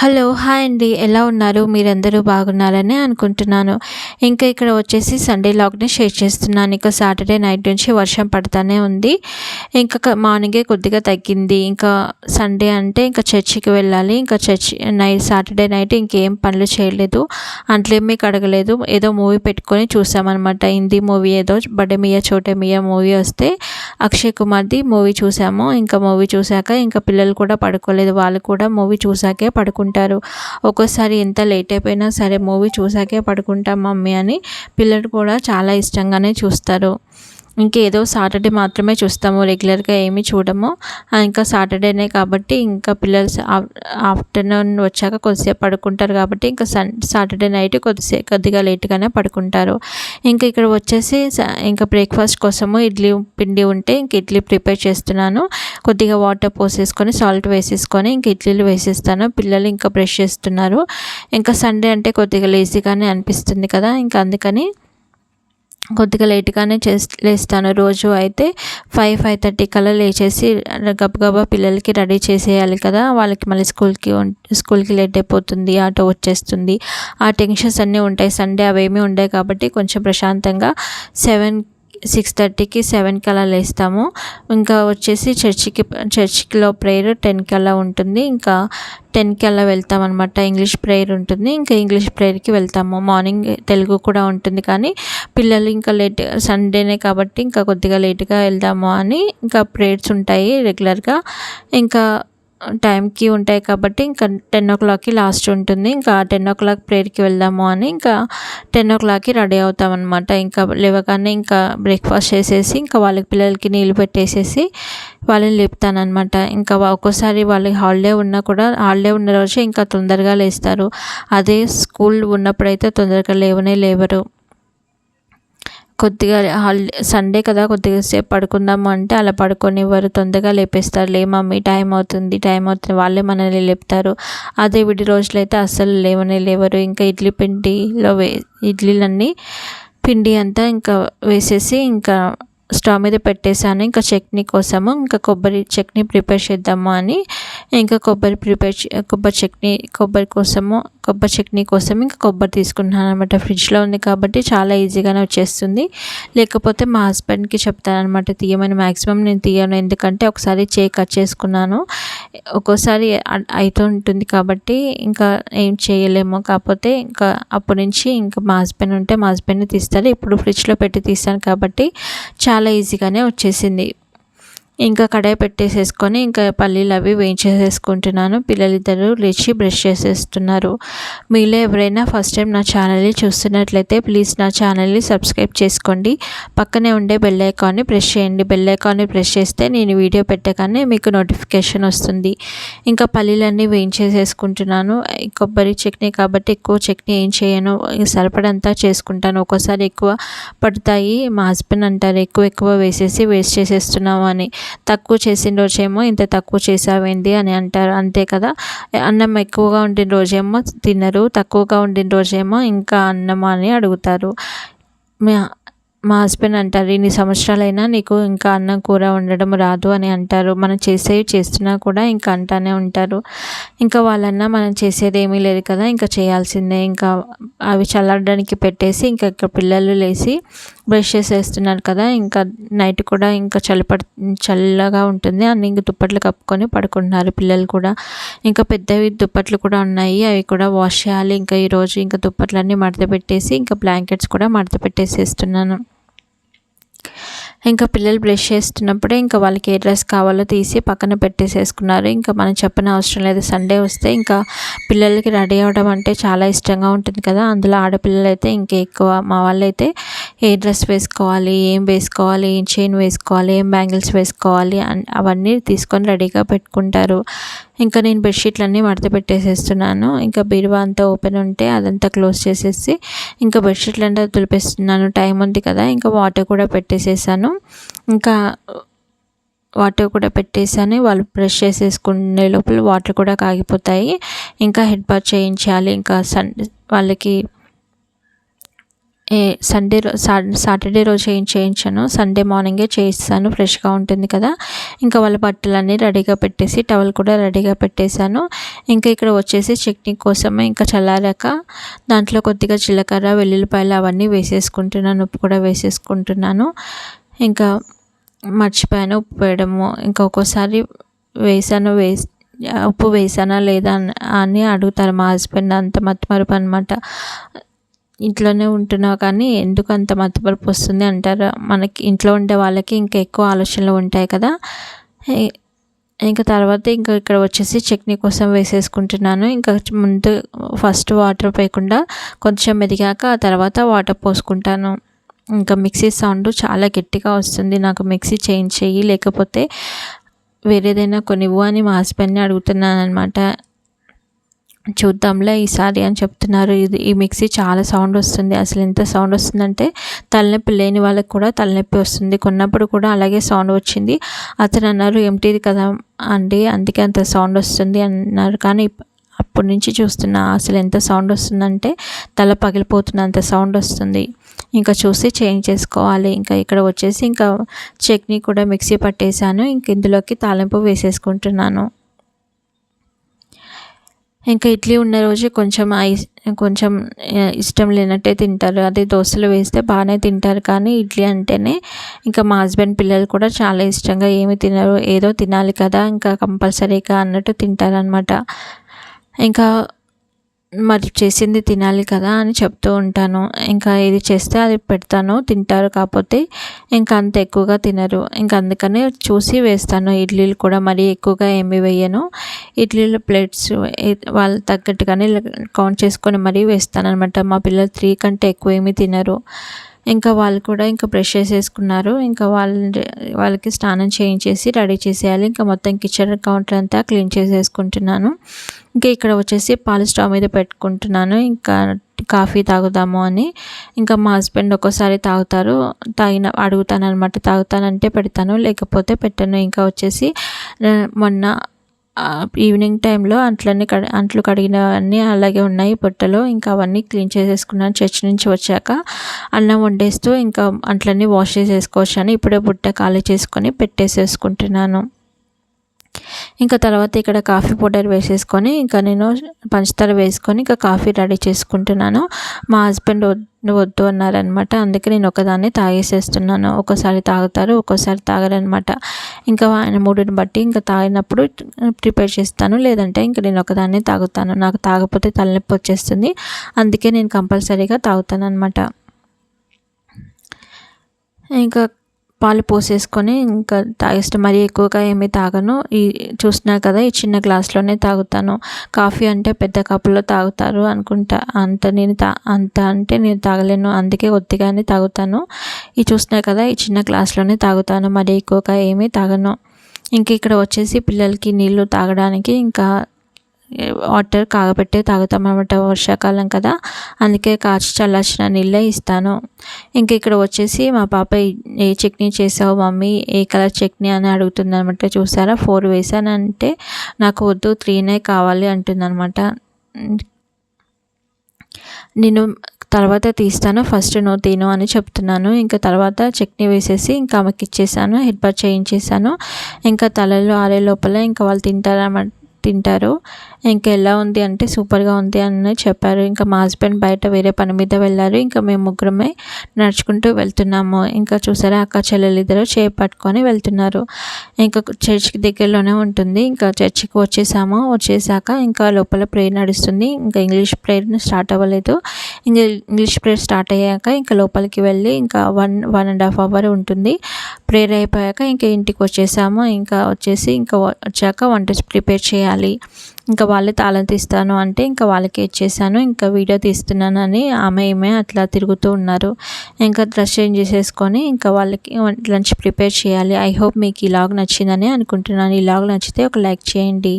Hello! Hi అండి. ఎలా ఉన్నారు? మీరందరూ బాగున్నారనే అనుకుంటున్నాను. ఇంకా ఇక్కడ వచ్చేసి సండే వ్లాగ్‌ని షేర్ చేస్తున్నాను. ఇక సాటర్డే నైట్ నుంచి వర్షం పడతానే ఉంది. ఇంకా మార్నింగే కొద్దిగా తగ్గింది. ఇంకా సండే అంటే ఇంకా చర్చికి వెళ్ళాలి. ఇంకా సాటర్డే నైట్ ఇంకేం పనులు చేయలేదు. అంట్లేమీ కడగలేదు. ఏదో మూవీ పెట్టుకొని చూసామనమాట. హిందీ మూవీ ఏదో 'బడే మియా చోటే మియా' మూవీ వస్తే అక్షయ్ కుమార్‌ది మూవీ చూసాము. ఇంకా మూవీ చూసాక ఇంకా పిల్లలు కూడా పడుకోలేదు. వాళ్ళు కూడా మూవీ చూసాకే పడుకుంటారు. ఒక్కోసారి ఎంత లేట్ అయిపోయినా సరే మూవీ చూసాకే పడుకుంటాం మమ్మీ అని పిల్లలు కూడా చాలా ఇష్టంగానే చూస్తారు. ఇంకేదో సాటర్డే మాత్రమే చూస్తాము, రెగ్యులర్గా ఏమీ చూడము. ఇంకా సాటర్డేనే కాబట్టి ఇంకా పిల్లలు ఆఫ్టర్నూన్ వచ్చాక కొద్దిసేపు పడుకుంటారు కాబట్టి ఇంకా సాటర్డే నైట్ కొద్దిగా లేట్గానే పడుకుంటారు. ఇంకా ఇక్కడ వచ్చేసి ఇంకా బ్రేక్ఫాస్ట్ కోసము ఇడ్లీ పిండి ఉంటే ఇంక ఇడ్లీ ప్రిపేర్ చేస్తున్నాను. కొద్దిగా వాటర్ పోసేసుకొని సాల్ట్ వేసేసుకొని ఇంక ఇడ్లీలు వేసేస్తాను. పిల్లలు ఇంకా బ్రష్ చేస్తున్నారు. ఇంకా సండే అంటే కొద్దిగా లేజీగానే అనిపిస్తుంది కదా, ఇంకా అందుకని కొద్దిగా లేట్గానే లేస్తాను. రోజు అయితే 5:30 కల్లా లేచేసి గబగబా పిల్లలకి రెడీ చేసేయాలి కదా, వాళ్ళకి మళ్ళీ స్కూల్కి లేట్ అయిపోతుంది, ఆటో వచ్చేస్తుంది, ఆ టెన్షన్స్ అన్నీ ఉంటాయి. సండే అవేమీ ఉండవు కాబట్టి కొంచెం ప్రశాంతంగా 6:30కి 7కి అలా లేస్తాము. ఇంకా వచ్చేసి చర్చిలో ప్రేయర్ 10కి అలా ఉంటుంది. ఇంకా 10కి అలా వెళ్తామన్నమాట. ఇంగ్లీష్ ప్రేయర్ ఉంటుంది. ఇంకా ఇంగ్లీష్ ప్రేయర్కి వెళ్తాము. మార్నింగ్ తెలుగు కూడా ఉంటుంది కానీ పిల్లలు ఇంకా సండేనే కాబట్టి ఇంకా కొద్దిగా లేట్గా వెళ్దాము అని ఇంకా ప్రేయర్స్ ఉంటాయి రెగ్యులర్గా. ఇంకా టైంకి ఉంటాయి కాబట్టి ఇంకా 10 లాస్ట్ ఉంటుంది. ఇంకా 10 ప్రేయర్కి వెళ్దాము అని ఇంకా 10కి రెడీ అవుతామన్నమాట. ఇంకా లేవగానే ఇంకా బ్రేక్ఫాస్ట్ చేసేసి ఇంకా పిల్లలకి నీళ్ళు పెట్టేసేసి వాళ్ళని లేపుతానమాట. ఇంకా ఒక్కోసారి వాళ్ళకి హాలిడే ఉన్న రోజే ఇంకా తొందరగా లేస్తారు. అదే స్కూల్ ఉన్నప్పుడైతే తొందరగా లేవరు. కొద్దిగా సండే కదా కొద్దిగా సేపు పడుకుందాము అంటే అలా పడుకోనివ్వరు, తొందరగా లేపేస్తారు. లే మమ్మీ టైం అవుతుంది వాళ్ళే మనల్ని లేపుతారు. అదే విడి రోజులైతే అస్సలు లేవరు. ఇంకా ఇడ్లీలన్నీ పిండి అంతా ఇంకా వేసేసి ఇంకా స్టవ్ మీద పెట్టేశాను. ఇంకా చట్నీ కోసము ఇంకా కొబ్బరి చట్నీ ప్రిపేర్ చేద్దాము అని ఇంకా కొబ్బరి చట్నీ కోసం ఇంకా కొబ్బరి తీసుకుంటున్నాను అనమాట. ఫ్రిడ్జ్లో ఉంది కాబట్టి చాలా ఈజీగానే వచ్చేస్తుంది. లేకపోతే మా హస్బెండ్కి చెప్తాను అనమాట తీయమని. మ్యాక్సిమం నేను తీయను, ఎందుకంటే ఒకసారి కట్ చేసుకున్నాను. ఒక్కోసారి అవుతూ ఉంటుంది కాబట్టి ఇంకా ఏం చేయలేము. కాకపోతే ఇంకా అప్పటి నుంచి ఇంకా మా హస్బెండ్ని తీస్తారు. ఇప్పుడు ఫ్రిడ్జ్లో పెట్టి తీస్తాను కాబట్టి చాలా ఈజీగానే వచ్చేసింది. ఇంకా కడాయి పెట్టేసేసుకొని ఇంకా పల్లీలు అవి వేయించేసేసుకుంటున్నాను. పిల్లలిద్దరూ లేచి బ్రష్ చేసేస్తున్నారు. మీలో ఎవరైనా ఫస్ట్ టైం నా ఛానల్ని చూస్తున్నట్లయితే ప్లీజ్ నా ఛానల్ని సబ్స్క్రైబ్ చేసుకోండి. పక్కనే ఉండే బెల్ ఐకాన్ని ప్రెస్ చేయండి. బెల్ ఐకాన్ని ప్రెస్ చేస్తే నేను వీడియో పెట్టగానే మీకు నోటిఫికేషన్ వస్తుంది. ఇంకా పల్లీలన్నీ వేయించేసేసుకుంటున్నాను. కొబ్బరి చట్నీ కాబట్టి ఎక్కువ చట్నీ ఏం చేయను, సరిపడంతా చేసుకుంటాను. ఒక్కోసారి ఎక్కువ పడతాయి. మా హస్బెండ్ అంటారు ఎక్కువ వేస్ట్ చేసేస్తున్నాము అని. తక్కువ చేసిన రోజేమో ఇంత తక్కువ చేసావేంది అని అంటారు. అంతే కదా, అన్నం ఎక్కువగా ఉండిన రోజేమో తినరు, తక్కువగా ఉండిన రోజేమో ఇంకా అన్నం అని అడుగుతారు. మా హస్బెండ్ అంటారు ఇన్ని సంవత్సరాలైనా నీకు ఇంకా అన్నం కూర వండడం రాదు అని అంటారు. మనం చేస్తున్నా కూడా ఇంకా అంటానే ఉంటారు. ఇంకా వాళ్ళన్నా మనం చేసేది ఏమీ లేదు కదా, ఇంకా చేయాల్సిందే. ఇంకా అవి చల్లడానికి పెట్టేసి ఇంకా పిల్లలు లేచి బ్రష్ చేసేస్తున్నారు కదా, ఇంకా నైట్ కూడా ఇంకా చల్లగా ఉంటుంది అని ఇంక దుప్పట్లు కప్పుకొని పడుకుంటున్నారు పిల్లలు కూడా. ఇంకా పెద్దవి దుప్పట్లు కూడా ఉన్నాయి, అవి కూడా వాష్ చేయాలి. ఇంకా ఈరోజు ఇంకా దుప్పట్లన్నీ మడత పెట్టేసి ఇంకా బ్లాంకెట్స్ కూడా మడత పెట్టేసేస్తున్నాను. ఇంకా పిల్లలు బ్రష్ చేస్తున్నప్పుడే ఇంకా వాళ్ళకి ఏ డ్రెస్ కావాలో తీసి పక్కన పెట్టేసేసుకున్నారు. ఇంకా మనం చెప్పని అవసరం లేదు. సండే వస్తే ఇంకా పిల్లలకి రెడీ అవ్వడం అంటే చాలా ఇష్టంగా ఉంటుంది కదా, అందులో ఆడపిల్లలు అయితే ఇంకా ఎక్కువ. మా వాళ్ళైతే ఏ డ్రెస్ వేసుకోవాలి, ఏం చైన్ వేసుకోవాలి, ఏం బ్యాంగిల్స్ వేసుకోవాలి అవన్నీ తీసుకొని రెడీగా పెట్టుకుంటారు. ఇంకా నేను బెడ్షీట్లన్నీ మడత పెట్టేసేస్తున్నాను. ఇంకా బీరువా అంతా ఓపెన్ ఉంటే అదంతా క్లోజ్ చేసేసి ఇంకా బెడ్షీట్లు అంతా తులిపేస్తున్నాను. టైం ఉంది కదా, ఇంకా వాటర్ కూడా పెట్టేసేసాను. వాళ్ళు బ్రష్ చేసేసుకునే లోపల వాటర్ కూడా కాగిపోతాయి. ఇంకా హెడ్ బాత్ చేయించాలి. ఇంకా వాళ్ళకి సాటర్డే రోజు ఏం చేయించాను, సండే మార్నింగే చేయిస్తాను, ఫ్రెష్గా ఉంటుంది కదా. ఇంకా వాళ్ళ బట్టలన్నీ రెడీగా పెట్టేసి టవల్ కూడా రెడీగా పెట్టేశాను. ఇంకా ఇక్కడ వచ్చేసి చట్నీ కోసమే ఇంకా చల్లారాక దాంట్లో కొద్దిగా జీలకర్ర, వెల్లుల్లిపాయలు అవన్నీ వేసేసుకుంటున్నాను, ఉప్పు కూడా వేసేసుకుంటున్నాను. ఇంకా మర్చిపోయాను ఉప్పు వేయడము. ఇంకా ఒక్కోసారి ఉప్పు వేసానా లేదా అని అడుగుతారు మా హస్బెండ్. అంత మతిమరుపు అనమాట. ఇంట్లోనే ఉంటున్నావు కానీ ఎందుకు అంత మతిమరుపు వస్తుంది అంటారు. మనకి ఇంట్లో ఉండే వాళ్ళకి ఇంకా ఎక్కువ ఆలోచనలు ఉంటాయి కదా. ఇంకా తర్వాత ఇంకా ఇక్కడ వచ్చేసి చట్నీ కోసం వేసేసుకుంటున్నాను. ఇంకా ముందు ఫస్ట్ వాటర్ పోయకుండా కొంచెం మెదిగాక ఆ తర్వాత వాటర్ పోసుకుంటాను. ఇంకా మిక్సీ సౌండ్ చాలా గట్టిగా వస్తుంది, నాకు మిక్సీ చేంజ్ చెయ్యి లేకపోతే వేరేదైనా కొనివ్వు అని మా హస్బెండ్ని అడుగుతున్నాను అనమాట. చూద్దాంలే ఈసారి అని చెప్తున్నారు. ఈ మిక్సీ చాలా సౌండ్ వస్తుంది, అసలు ఎంత సౌండ్ వస్తుందంటే తలనొప్పి లేని వాళ్ళకి కూడా తలనొప్పి వస్తుంది. కొన్నప్పుడు కూడా అలాగే సౌండ్ వచ్చింది. అతను అన్నారు ఎంటీది కదా అండి అందుకే అంత సౌండ్ వస్తుంది అన్నారు. కానీ అప్పటి నుంచి చూస్తున్నా అసలు ఎంత సౌండ్ వస్తుందంటే తల పగిలిపోతున్నంత సౌండ్ వస్తుంది. ఇంకా చూసి చేంజ్ చేసుకోవాలి. ఇంకా ఇక్కడ వచ్చేసి ఇంకా చట్నీ కూడా మిక్సీ పట్టేశాను. ఇంక ఇందులోకి తాలింపు వేసేసుకుంటున్నాను. ఇంకా ఇడ్లీ ఉన్న రోజు కొంచెం ఇష్టం లేనట్టే తింటారు. అదే దోశలు వేస్తే బాగానే తింటారు, కానీ ఇడ్లీ అంటేనే ఇంకా మా హస్బెండ్ పిల్లలు కూడా చాలా ఇష్టంగా ఏమి తినరు, ఏదో తినాలి కదా ఇంకా కంపల్సరీగా అన్నట్టు తింటారనమాట. ఇంకా మరి చేసింది తినాలి కదా అని చెప్తూ ఉంటాను. ఇంకా ఏది చేస్తే అది పెడతాను, తింటారు. కాకపోతే ఇంకా అంత ఎక్కువగా తినరు. ఇంకా అందుకనే చూసి వేస్తాను. ఇడ్లీలు కూడా మరీ ఎక్కువగా ఏమి వేయను. ఇడ్లీల ప్లేట్స్ వాళ్ళు తగ్గట్టుగానే కౌంట్ చేసుకొని మరీ వేస్తాను అనమాట. మా పిల్లలు 3 కంటే ఎక్కువ ఏమీ తినరు. ఇంకా వాళ్ళు కూడా ఇంకా బ్రష్ చేసేసుకున్నారు. ఇంకా వాళ్ళకి స్నానం చేయించేసి రెడీ చేసేయాలి. ఇంకా మొత్తం కిచెన్ కౌంటర్ అంతా క్లీన్ చేసేసుకుంటున్నాను. ఇంకా ఇక్కడ వచ్చేసి పాలు స్టవ్ మీద పెట్టుకుంటున్నాను. ఇంకా కాఫీ తాగుదాము అని. ఇంకా మా హస్బెండ్ ఒక్కోసారి తాగుతారు, అడుగుతాను అనమాట. తాగుతానంటే పెడతాను, లేకపోతే పెట్టను. ఇంకా వచ్చేసి మొన్న ఈవినింగ్ టైంలో అంట్లు కడిగినవన్నీ అలాగే ఉన్నాయి బుట్టలో. ఇంకా అవన్నీ క్లీన్ చేసేసుకున్నాను. చర్చ్ నుంచి వచ్చాక అన్నం వండేస్తూ ఇంకా అంట్లన్నీ వాష్ చేసేసుకోవచ్చు అని ఇప్పుడే బుట్ట ఖాళీ చేసుకొని పెట్టేసేసుకుంటున్నాను. ఇంకా తర్వాత ఇక్కడ కాఫీ పౌడర్ వేసేసుకొని ఇంకా నేను పంచదార వేసుకొని ఇంకా కాఫీ రెడీ చేసుకుంటున్నాను. మా హస్బెండ్ వద్దు అన్నారనమాట. అందుకే నేను ఒకదాన్ని తాగేసేస్తున్నాను. ఒక్కోసారి తాగుతారు, ఒక్కోసారి తాగరనమాట. ఇంకా ఆయన మూడుని బట్టి ఇంకా తాగినప్పుడు ప్రిపేర్ చేస్తాను, లేదంటే ఇంకా నేను ఒకదాన్ని తాగుతాను. నాకు తాగకపోతే తలనొప్పి వచ్చేస్తుంది, అందుకే నేను కంపల్సరీగా తాగుతాను అనమాట. ఇంకా పాలు పోసేసుకొని ఇంకా తాగేస్తాను. మరీ ఎక్కువగా ఏమీ తాగను. చూస్తున్నారు కదా ఈ చిన్న గ్లాస్లోనే తాగుతాను. కాఫీ అంటే పెద్ద కప్పులో తాగుతారు అనుకుంటా, అంత అంటే నేను తాగలేను, అందుకే కొద్దిగానే తాగుతాను. చూస్తున్నారు కదా ఈ చిన్న గ్లాస్లోనే తాగుతాను, మరీ ఎక్కువగా ఏమీ తాగను. ఇంక ఇక్కడ వచ్చేసి పిల్లలకి నీళ్ళు తాగడానికి ఇంకా వాటర్ కాగబెట్టే తాగుతామన్నమాట. వర్షాకాలం కదా, అందుకే కాచి చల్లార్చిన నీళ్ళే ఇస్తాను. ఇంకా ఇక్కడ వచ్చేసి మా పాప ఏ చట్నీ చేసావు మమ్మీ, ఏ కలర్ చట్నీ అని అడుగుతుంది అనమాట. చూసారా 4 వేసానంటే నాకు వద్దు 3నే కావాలి అంటుందన్నమాట. నేను తర్వాత తీస్తాను, ఫస్ట్ నువ్వు తిను అని చెప్తున్నాను. ఇంకా తర్వాత చట్నీ వేసేసి ఇంకా ఆమెకి ఇచ్చేసాను, హెడ్ బాత్ చేయించేసాను. ఇంకా తలలో ఆరే లోపల ఇంకా వాళ్ళు తింటారు. ఇంకా ఎలా ఉంది అంటే సూపర్గా ఉంది అని చెప్పారు. ఇంకా మా హస్బెండ్ బయట వేరే పని మీద వెళ్ళారు. ఇంకా మేము ముగ్గురమే నడుచుకుంటూ వెళ్తున్నాము. ఇంకా చూసారా అక్క చెల్లెలు ఇద్దరు పట్టుకొని వెళ్తున్నారు. ఇంకా చర్చ్కి దగ్గరలోనే ఉంటుంది. ఇంకా చర్చికి వచ్చేసాక ఇంకా లోపల ప్రేయర్ నడుస్తుంది. ఇంకా ఇంగ్లీష్ ప్రేయర్ స్టార్ట్ అవ్వలేదు. ఇంకా ఇంగ్లీష్ ప్రేయర్ స్టార్ట్ అయ్యాక ఇంకా లోపలికి వెళ్ళి ఇంకా 1.5 అవర్ ఉంటుంది. ప్రేయర్ అయిపోయాక ఇంకా ఇంటికి వచ్చేసాము. ఇంకా వచ్చాక వంట ప్రిపేర్ చేయాలి. ఇంకా వాళ్ళే తాళం తీస్తాను అంటే ఇంకా వాళ్ళకి ఇచ్చేసాను. ఇంకా వీడియో తీస్తున్నానని ఈమె అట్లా తిరుగుతూ ఉన్నారు. ఇంకా డ్రెస్ చేంజ్ చేసేసుకొని ఇంకా వాళ్ళకి లంచ్ ప్రిపేర్ చేయాలి. ఐ హోప్ మీకు ఈ వ్లాగ్ నచ్చిందని అనుకుంటున్నాను. ఈ వ్లాగ్ నచ్చితే ఒక లైక్ చేయండి.